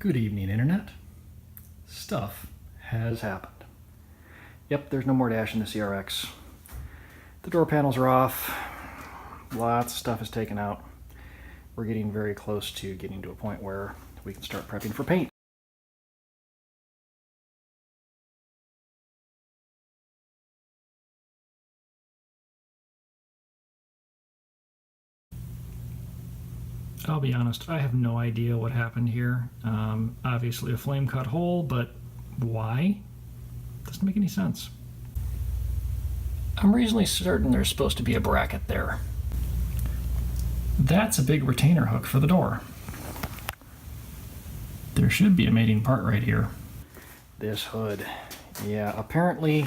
Good evening, Internet. Stuff has happened. Yep, there's no more dash in the CRX. The door panels are off. Lots of stuff is taken out. We're getting very close to getting to a point where we can start prepping for paint. I'll be honest, I have no idea what happened here. Obviously a flame cut hole, but why? Doesn't make any sense. I'm reasonably certain there's supposed to be a bracket there. That's a big retainer hook for the door. There should be a mating part right here. This hood. Yeah, apparently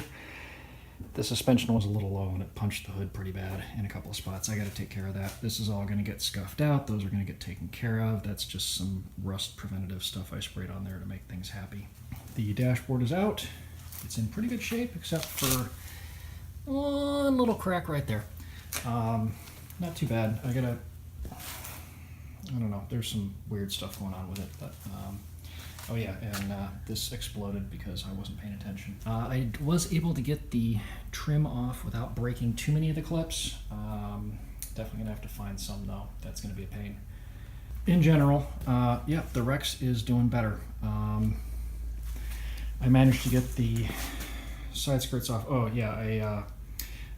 the suspension was a little low and it punched the hood pretty bad in a couple of spots. I got to take care of that. This is all going to get scuffed out. Those are going to get taken care of. That's just some rust preventative stuff I sprayed on there to make things happy. The dashboard is out. It's in pretty good shape except for one little crack right there. Not too bad. I don't know. There's some weird stuff going on with it, but oh yeah, and this exploded because I wasn't paying attention. I was able to get the trim off without breaking too many of the clips. Definitely gonna have to find some though. That's gonna be a pain. In general, yeah, the Rex is doing better. I managed to get the side skirts off. Oh yeah, I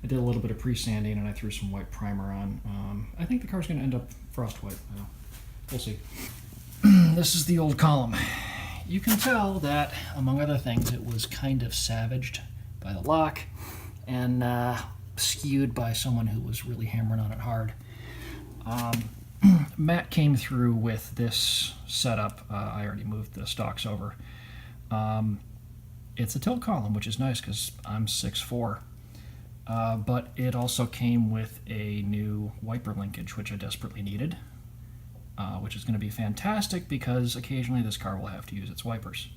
did a little bit of pre-sanding and I threw some white primer on. I think the car's gonna end up frost white. We'll see. This is the old column. You can tell that, among other things, it was kind of savaged by the lock and skewed by someone who was really hammering on it hard. Matt came through with this setup. I already moved the stocks over. It's a tilt column, which is nice because I'm 6'4". But it also came with a new wiper linkage, which I desperately needed. Which is going to be fantastic because occasionally this car will have to use its wipers.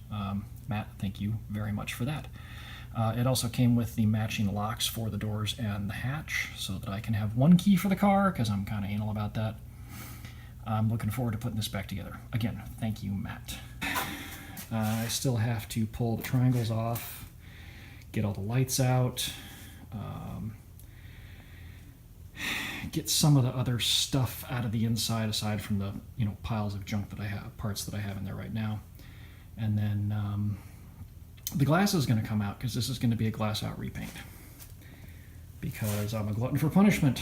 Matt, thank you very much for that. It also came with the matching locks for the doors and the hatch so that I can have one key for the car because I'm kind of anal about that. I'm looking forward to putting this back together. Again, thank you, Matt. I still have to pull the triangles off, get all the lights out, get some of the other stuff out of the inside aside from the piles of junk that I have, parts that I have in there right now. And then the glass is going to come out because this is going to be a glass out repaint because I'm a glutton for punishment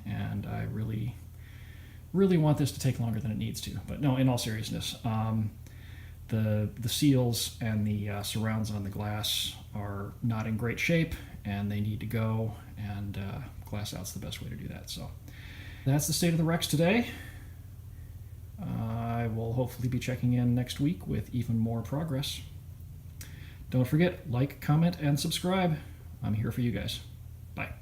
and I really want this to take longer than it needs to. But no, in all seriousness, the seals and the surrounds on the glass are not in great shape and they need to go, and glass out's the best way to do that. So that's the state of the Rex today. I will hopefully be checking in next week with even more progress. Don't forget, like, comment, and subscribe. I'm here for you guys. Bye.